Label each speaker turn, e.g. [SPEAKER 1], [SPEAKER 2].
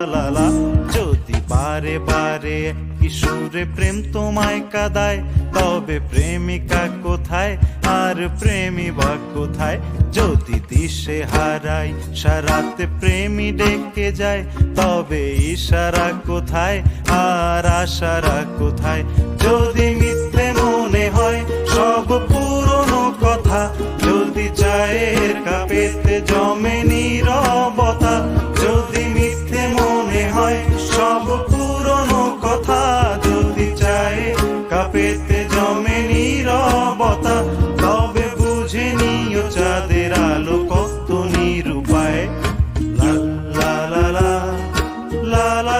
[SPEAKER 1] লালা যদি বারে বারে কিশোরে প্রেম তোমায় কাঁদায়, তবে প্রেমিকা কোথায় আর প্রেমী বা কোথায়? যদি দিশে হারাই সারাতে প্রেমী ডেকে যায়, তবে ইশারা কোথায় আর আশারা কোথায়? যদি মিথ্যে মনে হয় সব পুরনো কথা, যদি চায়ের কাপেতে জমে নীরবতা, যদি মিথ্যে মনে হয় সব পুরনো কথা, যদি চায়ের কাপেতে জমে নীরবতা, তবে বুঝে নিও চাঁদের আলো কত নিরূপায়। লা লা লা লা লা লা